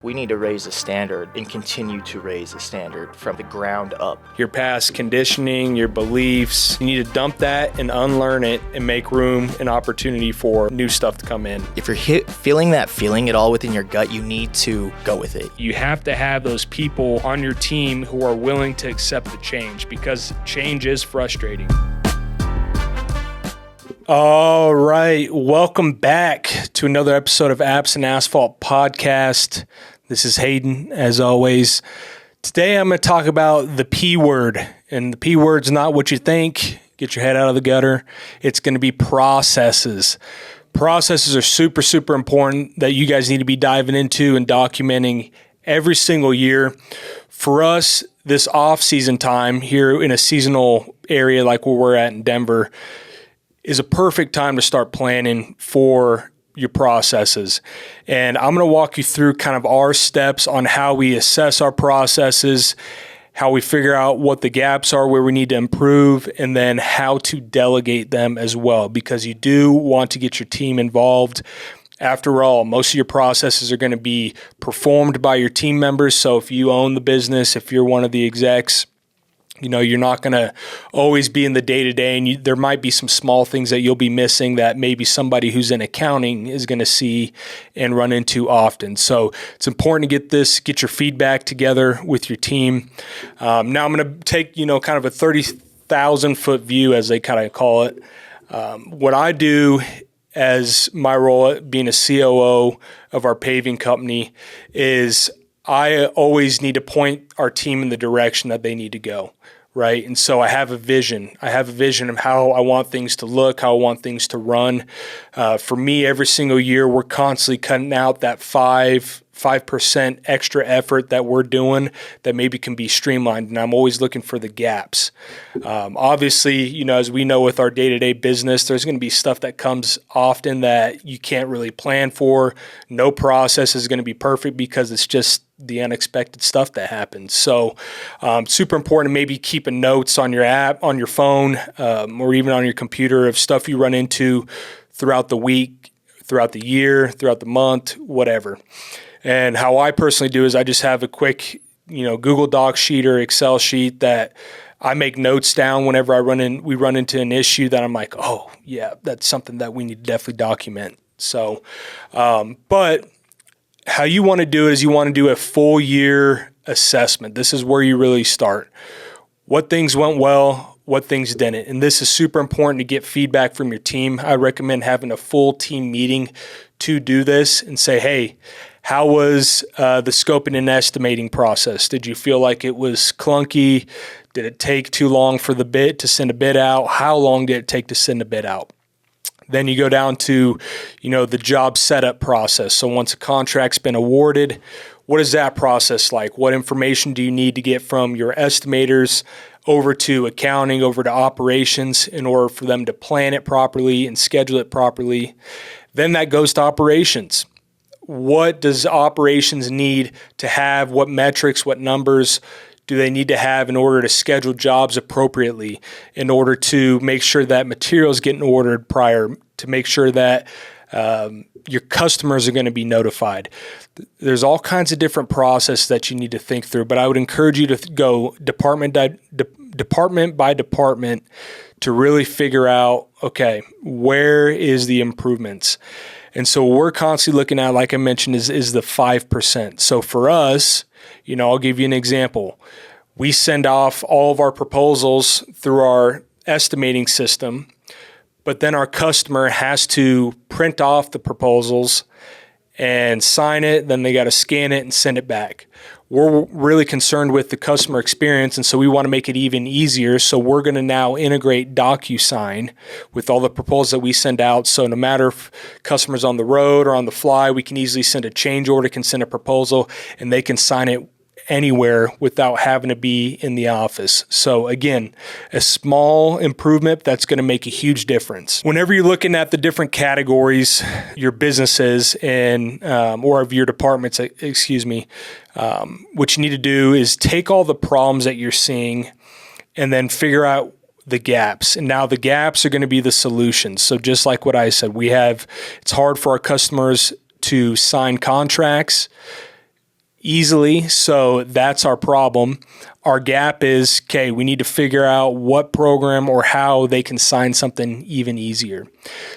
We need to raise the standard and continue to raise the standard from the ground up. Your past conditioning, your beliefs, you need to dump that and unlearn it and make room and opportunity for new stuff to come in. If you're feeling that feeling at all within your gut, you need to go with it. You have to have those people on your team who are willing to accept the change, because change is frustrating. All right, welcome back to another episode of Apps and Asphalt Podcast. This is Hayden, as always. Today I'm going to talk about the P word, and the P word's not what you think. Get your head out of the gutter. It's going to be processes. Processes are super, super important that you guys need to be diving into and documenting every single year. For us, this off-season time here in a seasonal area like where we're at in Denver is a perfect time to start planning for your processes. And I'm going to walk you through kind of our steps on how we assess our processes, how we figure out what the gaps are, where we need to improve, and then how to delegate them as well, because you do want to get your team involved. After all, most of your processes are going to be performed by your team members. So if you own the business, if you're one of the execs, you know, you're not going to always be in the day-to-day, and there might be some small things that you'll be missing that maybe somebody who's in accounting is going to see and run into often. So it's important to get your feedback together with your team. Now I'm going to take, kind of a 30,000-foot view, as they kind of call it. What I do as my role being a COO of our paving company is I always need to point our team in the direction that they need to go, right? And so I have a vision. I have a vision of how I want things to look, how I want things to run. For me, every single year, we're constantly cutting out that 5% extra effort that we're doing that maybe can be streamlined, and I'm always looking for the gaps. Obviously, as we know with our day-to-day business, there's going to be stuff that comes often that you can't really plan for. No process is going to be perfect because it's just the unexpected stuff that happens. So super important to maybe keep notes on your app, on your phone, or even on your computer of stuff you run into throughout the week, throughout the year, throughout the month, whatever. And how I personally do is I just have a quick, Google Doc sheet or Excel sheet that I make notes down whenever we run into an issue that I'm like, oh yeah, that's something that we need to definitely document. So, but how you want to do it is you want to do a full year assessment. This is where you really start. What things went well, what things didn't. And this is super important to get feedback from your team. I recommend having a full team meeting to do this and say, hey, how was the scoping and estimating process? Did you feel like it was clunky? Did it take too long for the bid to send a bid out? How long did it take to send a bid out? Then you go down to, the job setup process. So once a contract's been awarded, what is that process like? What information do you need to get from your estimators over to accounting, over to operations in order for them to plan it properly and schedule it properly? Then that goes to operations. What does operations need to have? What metrics, what numbers do they need to have in order to schedule jobs appropriately, in order to make sure that materials getting ordered prior, to make sure that your customers are going to be notified? There's all kinds of different processes that you need to think through, but I would encourage you to go department by department to really figure out, okay, where is the improvements? And so we're constantly looking at, like I mentioned, is the 5%. So for us, I'll give you an example. We send off all of our proposals through our estimating system, but then our customer has to print off the proposals and sign it. Then they got to scan it and send it back. We're really concerned with the customer experience, and so we want to make it even easier. So we're going to now integrate DocuSign with all the proposals that we send out. So no matter if customers on the road or on the fly, we can easily send a change order, can send a proposal, and they can sign it anywhere without having to be in the office. So again, a small improvement that's going to make a huge difference. Whenever you're looking at the different categories, your businesses and or of your departments, what you need to do is take all the problems that you're seeing and then figure out the gaps. And now the gaps are going to be the solutions. So just like what I said, it's hard for our customers to sign contracts. easily. So that's our problem. Our gap is, okay, we need to figure out what program or how they can sign something even easier.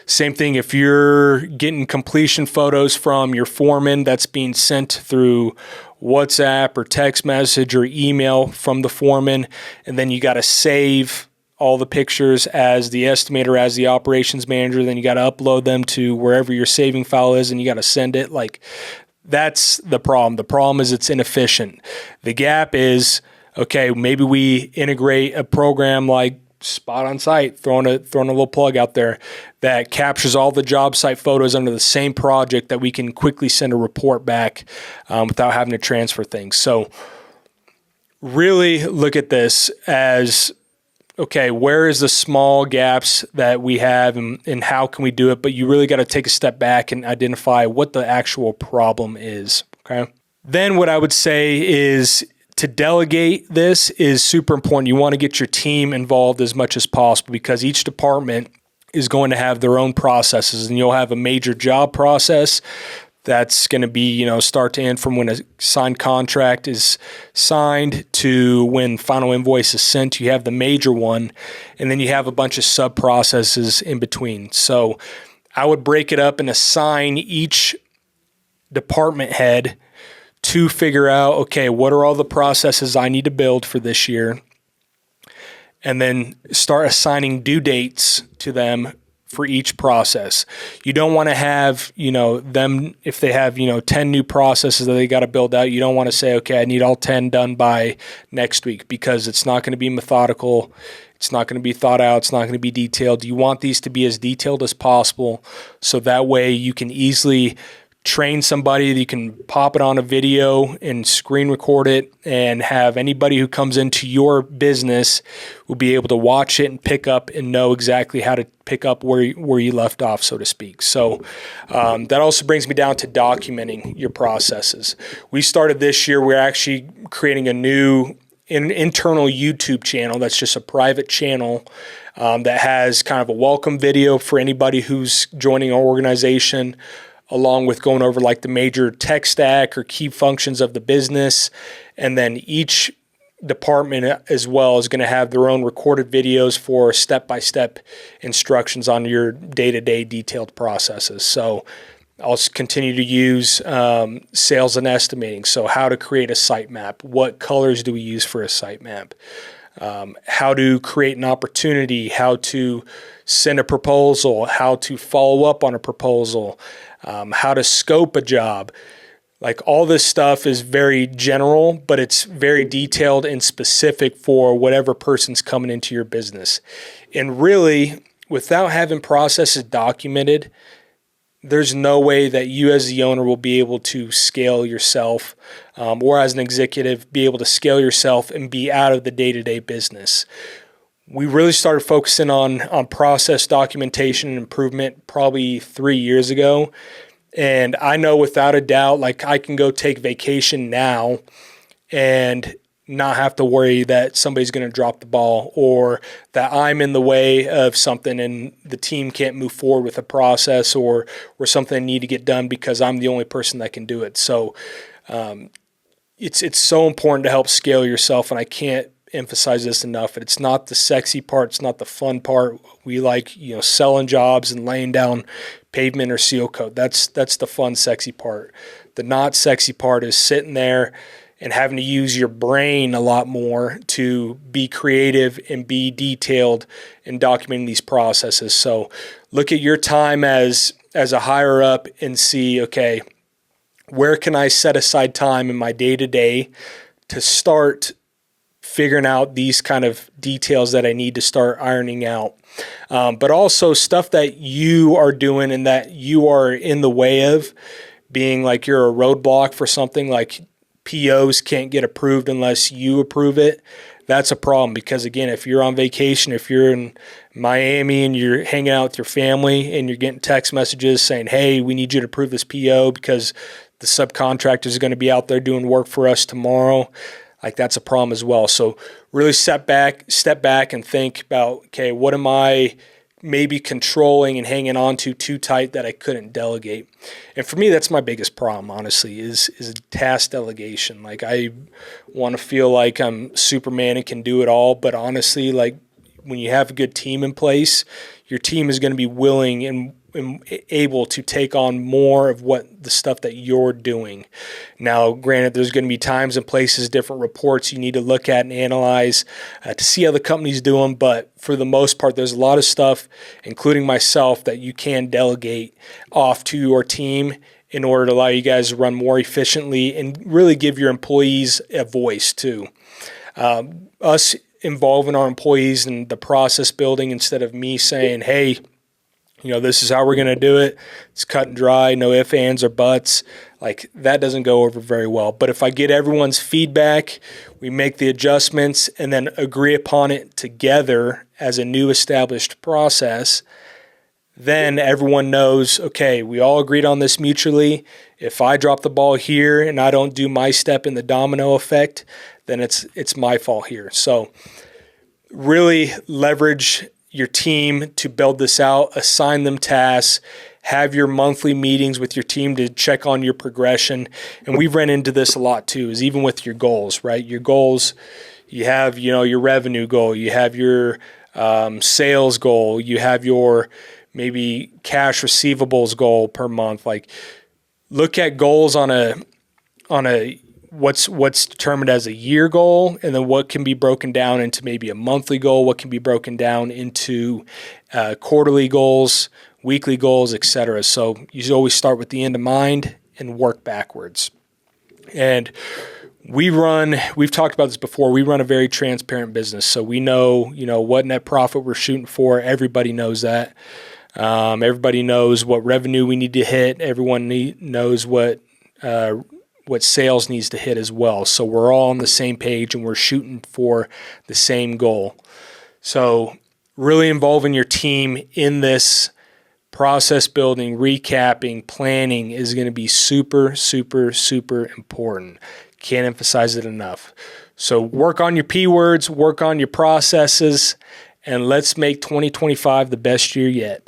Same thing if you're getting completion photos from your foreman that's being sent through WhatsApp or text message or email from the foreman, and then you got to save all the pictures as the estimator, as the operations manager, then you got to upload them to wherever your saving file is and you got to send it. Like, that's the problem. The problem is it's inefficient. The gap is, okay, maybe we integrate a program like Spot on Site, throwing a little plug out there, that captures all the job site photos under the same project that we can quickly send a report back without having to transfer things. So really look at this as, okay, where is the small gaps that we have and how can we do it? But you really got to take a step back and identify what the actual problem is, okay? Then what I would say is to delegate this is super important. You want to get your team involved as much as possible because each department is going to have their own processes, and you'll have a major job process that's going to be, start to end from when a signed contract is signed to when final invoice is sent. You have the major one, and then you have a bunch of sub processes in between. So I would break it up and assign each department head to figure out, okay, what are all the processes I need to build for this year? And then start assigning due dates to them for each process. You don't want to have, them, if they have, 10 new processes that they got to build out, you don't want to say, okay, I need all 10 done by next week, because it's not going to be methodical. It's not going to be thought out. It's not going to be detailed. You want these to be as detailed as possible. So that way you can easily train somebody, you can pop it on a video and screen record it, and have anybody who comes into your business will be able to watch it and pick up and know exactly how to pick up where you left off, so to speak. So that also brings me down to documenting your processes. We started this year, we're actually creating a new internal YouTube channel that's just a private channel that has kind of a welcome video for anybody who's joining our organization, along with going over like the major tech stack or key functions of the business. And then each department as well is going to have their own recorded videos for step-by-step instructions on your day-to-day detailed processes. So I'll continue to use sales and estimating. So how to create a site map, what colors do we use for a site map, how to create an opportunity, how to send a proposal, how to follow up on a proposal, how to scope a job. Like, all this stuff is very general, but it's very detailed and specific for whatever person's coming into your business. And really, without having processes documented, there's no way that you as the owner will be able to scale yourself, or as an executive, be able to scale yourself and be out of the day-to-day business. We really started focusing on process documentation and improvement probably 3 years ago. And I know without a doubt, like, I can go take vacation now and not have to worry that somebody's going to drop the ball, or that I'm in the way of something and the team can't move forward with a process, or something I need to get done because I'm the only person that can do it. So it's so important to help scale yourself, and I can't emphasize this enough. It's not the sexy part. It's not the fun part. We like, selling jobs and laying down pavement or seal coat. That's the fun, sexy part. The not sexy part is sitting there and having to use your brain a lot more to be creative and be detailed in documenting these processes. So look at your time as a higher up and see, okay, where can I set aside time in my day-to-day to start figuring out these kind of details that I need to start ironing out. But also stuff that you are doing and that you are in the way of, being like you're a roadblock for something, like POs can't get approved unless you approve it. That's a problem, because again, if you're on vacation, if you're in Miami and you're hanging out with your family and you're getting text messages saying, hey, we need you to approve this PO because the subcontractor is going to be out there doing work for us tomorrow, like, that's a problem as well. So really step back and think about, okay, what am I maybe controlling and hanging on to too tight that I couldn't delegate. And for me, that's my biggest problem, honestly, is task delegation. Like, I want to feel like I'm Superman and can do it all, but honestly, like, when you have a good team in place, your team is going to be willing and able to take on more of what the stuff that you're doing. Now, granted, there's going to be times and places, different reports you need to look at and analyze to see how the company's doing, but for the most part, there's a lot of stuff, including myself, that you can delegate off to your team in order to allow you guys to run more efficiently and really give your employees a voice too. Us involving our employees in the process building instead of me saying, hey, this is how we're going to do it. It's cut and dry, no ifs, ands, or buts. Like, that doesn't go over very well. But if I get everyone's feedback, we make the adjustments and then agree upon it together as a new established process, then everyone knows, okay, we all agreed on this mutually. If I drop the ball here and I don't do my step in the domino effect, then it's my fault here. So really leverage your team to build this out, assign them tasks, have your monthly meetings with your team to check on your progression. And we've run into this a lot too, is even with your goals, right? Your goals, you have, your revenue goal, you have your sales goal, you have your maybe cash receivables goal per month. Like, look at goals on a what's determined as a year goal, and then what can be broken down into maybe a monthly goal, what can be broken down into quarterly goals, weekly goals, etc. So you should always start with the end in mind and work backwards. And we've talked about this before, we run a very transparent business. So we know, what net profit we're shooting for. Everybody knows that. Everybody knows what revenue we need to hit. Everyone knows what sales needs to hit as well. So we're all on the same page and we're shooting for the same goal. So really involving your team in this process building, recapping, planning is going to be super, super, super important. Can't emphasize it enough. So work on your P words, work on your processes, and let's make 2025 the best year yet.